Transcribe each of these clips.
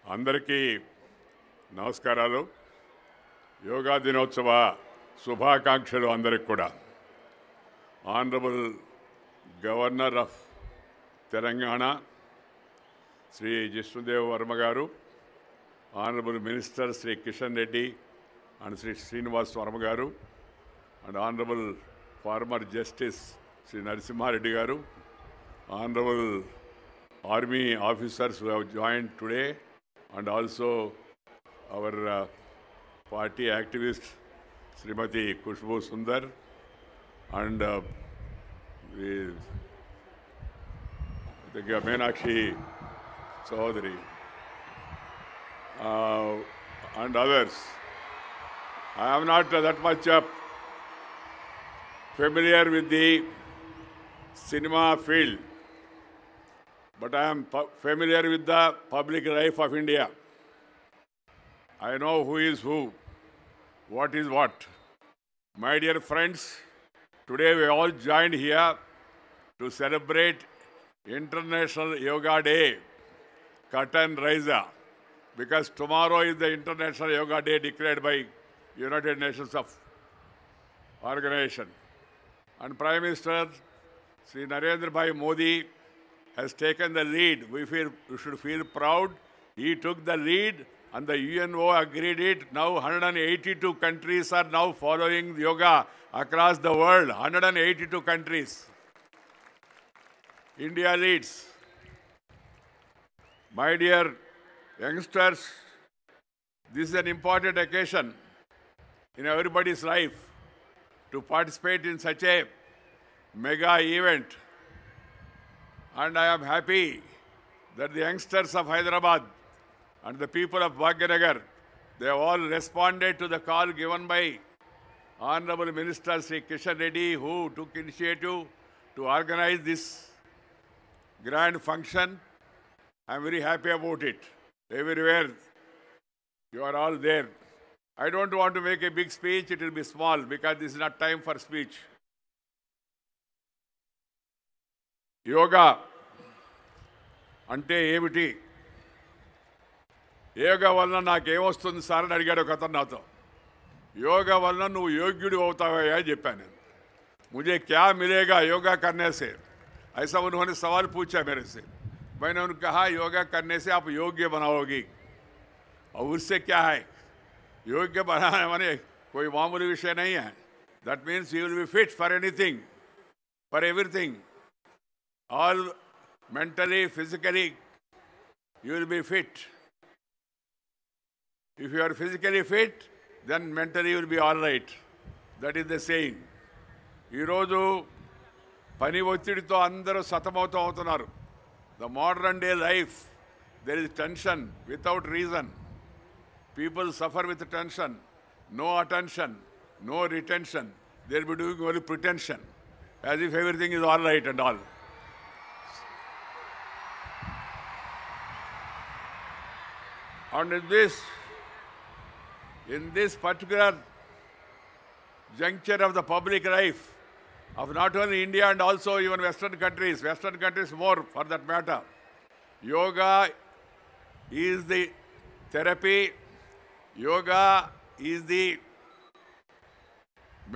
అందరికీ నమస్కారాలు. యోగా దినోత్సవ శుభాకాంక్షలు అందరికి కూడా. Honourable governor of Telangana Shri Jishnudev Varma గారు, honourable minister Shri Kishan Reddy and Shri Srinivas Varma గారు, and honourable former justice Shri Narasimha Reddy గారు, honourable army officers who have joined today, and also our party activist Srimati Kushbu Sundar and the Meenakshi Chaudhary and others. I am not that much familiar with the cinema field, but I am familiar with the public life of India. I know who is who, what is what. My dear friends, today we all joined here to celebrate International Yoga Day, Curtain Raiser, because tomorrow is the International Yoga Day declared by United Nations of Organization. And Prime Minister Sri Narendra Bhai Modi has taken the lead. We should feel proud. He took the lead and the UNO agreed it. Now 182 countries are now following yoga across the world. 182 countries. India leads. My dear youngsters, this is an important occasion in everybody's life to participate in such a mega event. And I am happy that the youngsters of Hyderabad and the people of Bhagyanagar, they have all responded to the call given by Honorable Minister Sri Kishan Reddy, who took initiative to organize this grand function. I am very happy about it. Everywhere you are all there. I don't want to make a big speech, it will be small because this is not time for speech. Yoga అంటే ఏమిటి? యోగా వలన నాకేమొస్తుంది sir అని అడిగాడు ఒక అతను నాతో. యోగా వలన నువ్వు యోగ్యుడు అవుతావా అని చెప్పాను. मुझे क्या मिलेगा योगा करने से, ऐसा उन्होंने सवाल पूछा मेरे से. मैंने उन्हें कहा योगा करने से आप योग्य बनाओगी. और उससे क्या है, योग्य बनाने माने कोई मामूली विषय नहीं है. That means you will be fit for anything, for everything. All mentally, physically, you will be fit. If you are physically fit, then mentally you will be all right. That is the saying. ఈరోజు పని ఒత్తిడితో అందరూ సతమవుతూ అవుతున్నారు. The modern day life, there is tension without reason. People suffer with tension, no attention, no retention. They will be doing only pretension, as if everything is all right and all. And in this particular juncture of the public life of not only India and also even Western countries more for that matter, yoga is the therapy, yoga is the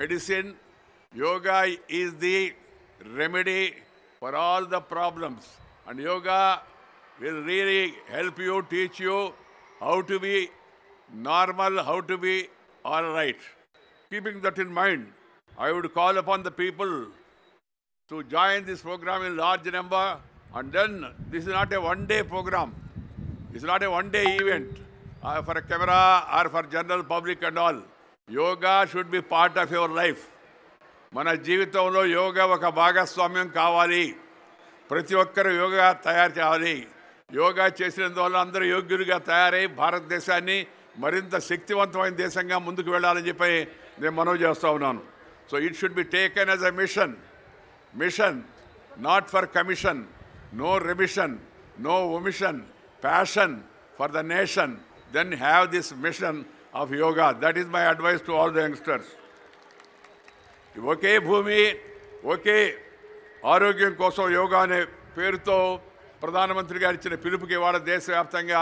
medicine, yoga is the remedy for all the problems. And yoga will really help you, teach you how to be normal, how to be all right. Keeping that in mind, I would call upon the people to join this program in large number. And then this is not a one-day program. It's not a one-day event for a camera or for general public and all. Yoga should be part of your life. మన జీవితంలో యోగా ఒక భాగస్వామ్యం కావాలి. ప్రతి ఒక్కరు యోగా తయారు చేయాలి. యోగా చేసినందువల్ల అందరూ యోగ్యులుగా తయారై భారతదేశాన్ని మరింత శక్తివంతమైన దేశంగా ముందుకు వెళ్ళాలని చెప్పి నేను మనవి చేస్తూ ఉన్నాను. So it should be taken as a mission, not for commission, no remission, no omission, passion for the nation. Then have this mission of yoga. That is my advice to all the youngsters. ఒకే భూమి ఒకే ఆరోగ్యం కోసం యోగా అనే పేరుతో ప్రధానమంత్రి గారు ఇచ్చిన పిలుపుకి ఇవాళ దేశవ్యాప్తంగా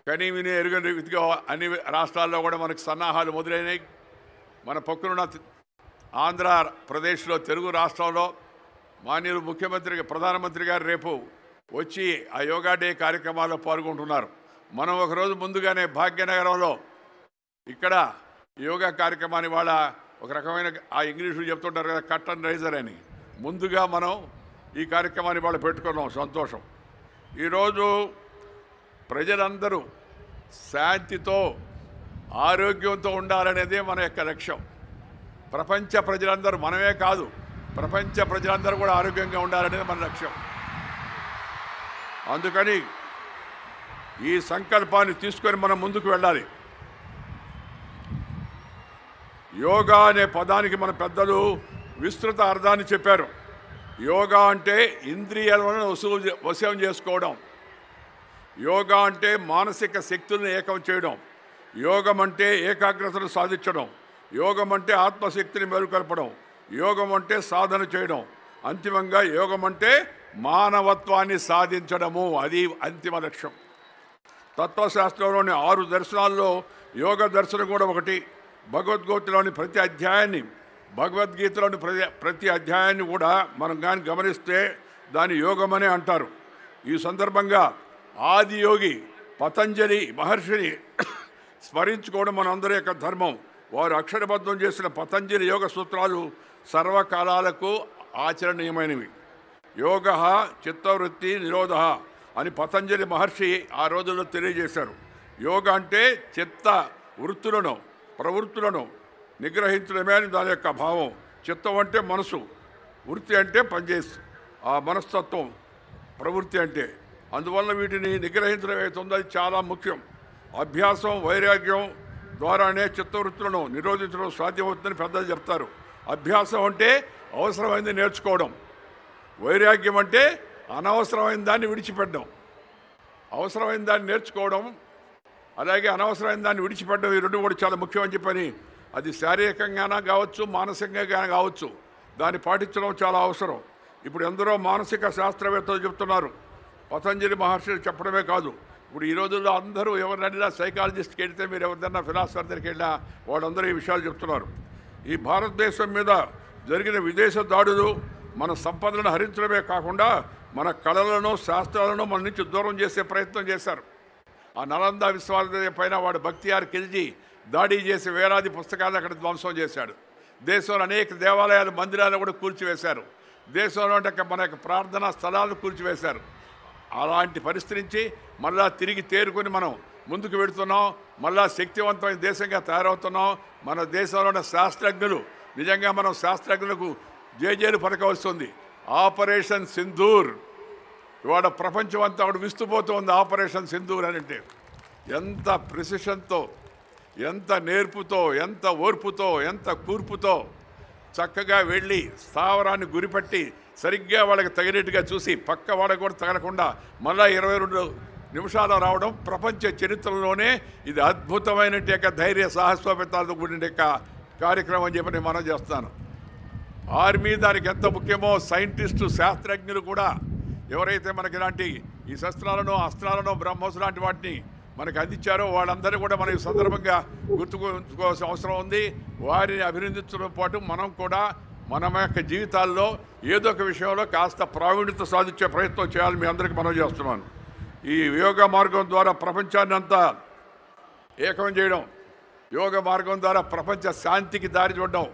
కనీ విని ఎరుగని రీతిగా అన్ని రాష్ట్రాల్లో కూడా మనకు సన్నాహాలు మొదలైనవి. మన పక్కనున్న ఆంధ్రప్రదేశ్లో తెలుగు రాష్ట్రంలో మాన్యులు ముఖ్యమంత్రి ప్రధానమంత్రి గారు రేపు వచ్చి ఆ యోగా డే కార్యక్రమాల్లో పాల్గొంటున్నారు. మనం ఒకరోజు ముందుగానే భాగ్యనగరంలో ఇక్కడ యోగా కార్యక్రమాన్ని వాళ్ళ ఒక రకమైన ఆ ఇంగ్లీషులో చెప్తుంటారు కదా, కట్ అండ్ రైజర్ అని, ముందుగా మనం ఈ కార్యక్రమాన్ని వాళ్ళు పెట్టుకున్నాం. సంతోషం. ఈరోజు ప్రజలందరూ శాంతితో ఆరోగ్యంతో ఉండాలనేదే మన యొక్క లక్ష్యం. ప్రపంచ ప్రజలందరూ, మనమే కాదు, ప్రపంచ ప్రజలందరూ కూడా ఆరోగ్యంగా ఉండాలనేది మన లక్ష్యం. అందుకని ఈ సంకల్పాన్ని తీసుకొని మనం ముందుకు వెళ్ళాలి. యోగా అనే పదానికి మన పెద్దలు విస్తృత అర్థాన్ని చెప్పారు. యోగా అంటే ఇంద్రియాలను వశం చేసుకోవడం, యోగా అంటే మానసిక శక్తులను ఏకం చేయడం, యోగం అంటే ఏకాగ్రతను సాధించడం, యోగం అంటే ఆత్మశక్తిని మేలుకొల్పడం, యోగం అంటే సాధన చేయడం, అంతిమంగా యోగం అంటే మానవత్వాన్ని సాధించడము. అది అంతిమ లక్ష్యం. తత్వశాస్త్రంలోని 6 దర్శనాల్లో యోగ దర్శనం కూడా ఒకటి. భగవద్గీతలోని ప్రతి అధ్యాయాన్ని కూడా మనం కానీ గమనిస్తే దాన్ని యోగమనే అంటారు. ఈ సందర్భంగా ఆది యోగి పతంజలి మహర్షిని స్మరించుకోవడం మనందరి యొక్క ధర్మం. వారు అక్షరబద్ధం చేసిన పతంజలి యోగ సూత్రాలు సర్వకాలాలకు ఆచరణీయమైనవి. యోగ చిత్తవృత్తి నిరోధ అని పతంజలి మహర్షి ఆ రోజుల్లో తెలియజేశారు. యోగ అంటే చిత్త వృత్తులను ప్రవృత్తులను నిగ్రహించడమే అని దాని యొక్క భావం. చిత్తం అంటే మనసు, వృత్తి అంటే పనిచేసి ఆ మనస్తత్వం, ప్రవృత్తి అంటే. అందువల్ల వీటిని నిగ్రహించడం అవుతుందో అది చాలా ముఖ్యం. అభ్యాసం వైరాగ్యం ద్వారానే చిత్తవృత్తులను నిరోధించడం సాధ్యమవుతుందని పెద్దలు చెప్తారు. అభ్యాసం అంటే అవసరమైంది నేర్చుకోవడం, వైరాగ్యం అంటే అనవసరమైన దాన్ని విడిచిపెట్టడం. అవసరమైన దాన్ని నేర్చుకోవడం, అలాగే అనవసరమైన దాన్ని విడిచిపెట్టడం, ఈ రెండు కూడా చాలా ముఖ్యమని చెప్పని, అది శారీరకంగానే కావచ్చు, మానసికంగా కావచ్చు, దాన్ని పాటించడం చాలా అవసరం. ఇప్పుడు ఎందరో మానసిక శాస్త్రవేత్తలు చెప్తున్నారు, పతంజలి మహర్షులు చెప్పడమే కాదు. ఇప్పుడు ఈ రోజుల్లో అందరూ ఎవరినైనా సైకాలజిస్ట్కి వెళ్తే, మీరు ఎవరిదైనా ఫిలాసఫర్ దగ్గరికి వెళ్ళినా వాళ్ళందరూ ఈ విషయాలు చెప్తున్నారు. ఈ భారతదేశం మీద జరిగిన విదేశ దాడులు మన సంపదలను హరించడమే కాకుండా మన కళలను శాస్త్రాలను మన నుంచి దూరం చేసే ప్రయత్నం చేశారు. ఆ నలంద విశ్వవిద్యాలయం పైన వాడు బక్తియార్ ఖిల్జీ దాడి చేసి వేలాది పుస్తకాలను అక్కడ ధ్వంసం చేశాడు. దేశంలో అనేక దేవాలయాలు మందిరాలను కూడా కూల్చివేశారు. దేశంలో మన యొక్క ప్రార్థనా స్థలాలను కూల్చివేశారు. అలాంటి పరిస్థితి నుంచి మళ్ళా తిరిగి తేరుకొని మనం ముందుకు వెళుతున్నాం. మళ్ళా శక్తివంతమైన దేశంగా తయారవుతున్నాం. మన దేశంలో ఉన్న శాస్త్రజ్ఞులు, నిజంగా మనం శాస్త్రజ్ఞులకు జేజేలు పలకవలసింది. ఆపరేషన్ సింధూర్ ఇవాళ ప్రపంచం అంతా అక్కడ విస్తుపోతుంది. ఆపరేషన్ సింధూర్ అని అంటే ఎంత ప్రిసిషన్తో, ఎంత నేర్పుతో, ఎంత ఓర్పుతో, ఎంత కూర్పుతో చక్కగా వెళ్ళి స్థావరాన్ని గురిపట్టి సరిగ్గా వాళ్ళకి తగినట్టుగా చూసి పక్క వాళ్ళకి కూడా తగలకుండా మళ్ళా 22 నిమిషాలు రావడం ప్రపంచ చరిత్రలోనే ఇది అద్భుతమైన ధైర్య సాహసోపేతాలతో కూడిన కార్యక్రమం అని చెప్పి నేను మనం చేస్తాను. ఆర్మీ దానికి ఎంత ముఖ్యమో సైంటిస్టు శాస్త్రజ్ఞులు కూడా ఎవరైతే మనకి ఇలాంటి ఈ శస్త్రాలను అస్త్రాలను బ్రహ్మోస్ లాంటి వాటిని మనకు అందించారో వాళ్ళందరూ కూడా మన ఈ సందర్భంగా గుర్తుకోవాల్సిన అవసరం ఉంది. వారిని అభినందించడం పాటు మనం కూడా మన యొక్క జీవితాల్లో ఏదో ఒక విషయంలో కాస్త ప్రావీణ్యత సాధించే ప్రయత్నం చేయాలని మీ అందరికీ మనం చేస్తున్నాను. ఈ యోగా మార్గం ద్వారా ప్రపంచాన్ని అంతా ఏకం చేయడం, యోగ మార్గం ద్వారా ప్రపంచ శాంతికి దారి చూడడం.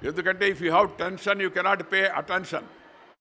ఎందుకంటే if you have tension you cannot pay attention.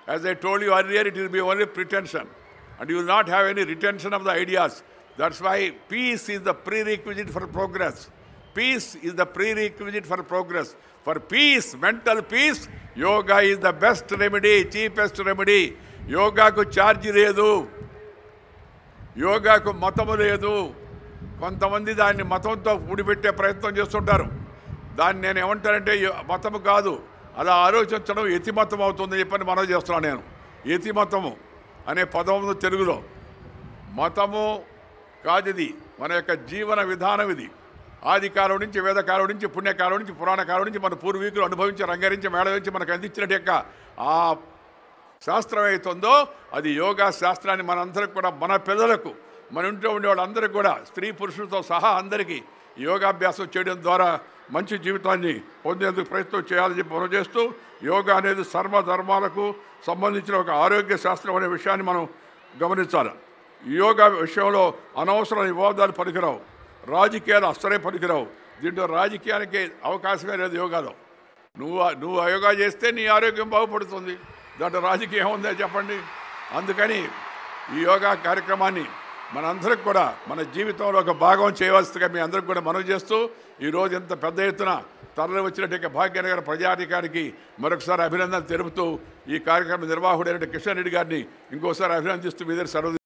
As I told you earlier, it will be only pretension and you will not have any retention of the ideas. That's why peace is the prerequisite for progress. Peace is the prerequisite for progress. For peace, mental peace, yoga is the best remedy, cheapest remedy. యోగాకు ఛార్జీ లేదు, యోగాకు మతము లేదు. కొంతమంది దాన్ని మతంతో ముడిపెట్టే ప్రయత్నం చేస్తుంటారు. దాన్ని నేను ఏమంటానంటే మతము కాదు, అలా ఆలోచించడం యతిమతం అవుతుందని చెప్పని మనం చేస్తున్నాను నేను. యతిమతము అనే పదం తెలుగులో. మతము కాదు, ఇది మన యొక్క జీవన విధానం. ఇది ఆది కాలం నుంచి, వేదకాలం నుంచి, పుణ్యకాలం నుంచి, పురాణ కాలం నుంచి మన పూర్వీకులు అనుభవించి రంగరించి మేళవించి మనకు అందించినట్టు యొక్క ఆ శాస్త్రం అవుతుందో అది యోగా శాస్త్రాన్ని మనందరికి కూడా, మన పిల్లలకు, మన ఇంట్లో ఉండే వాళ్ళందరికీ కూడా స్త్రీ పురుషులతో సహా అందరికీ యోగాభ్యాసం చేయడం ద్వారా మంచి జీవితాన్ని పొందేందుకు ప్రయత్నం చేయాలని చెప్పి మనం చేస్తూ, యోగా అనేది సర్వధర్మాలకు సంబంధించిన ఒక ఆరోగ్య శాస్త్రం అనే విషయాన్ని మనం గమనించాలి. యోగా విషయంలో అనవసరమైన వివాదాలు పనికిరావు, రాజకీయాలు అస్సలే పనికిరావు. దీంట్లో రాజకీయానికి అవకాశమే లేదు యోగాలో. నువ్వు యోగా చేస్తే నీ ఆరోగ్యం బాగుపడుతుంది, దాంట్లో రాజకీయం ఉందే చెప్పండి. అందుకని ఈ యోగా కార్యక్రమాన్ని మనందరికి కూడా మన జీవితంలో ఒక భాగం చేయవలసిందిగా మీ అందరికి కూడా మనవి చేస్తూ, ఈరోజు ఇంత పెద్ద ఎత్తున తరలి వచ్చినట్టు భాగ్యనగర ప్రజాధికారికి మరొకసారి అభినందనలు తెలుపుతూ, ఈ కార్యక్రమ నిర్వాహకుడైన కిషన్ రెడ్డి గారిని ఇంకోసారి అభినందిస్తూ మీ దగ్గర సెలవు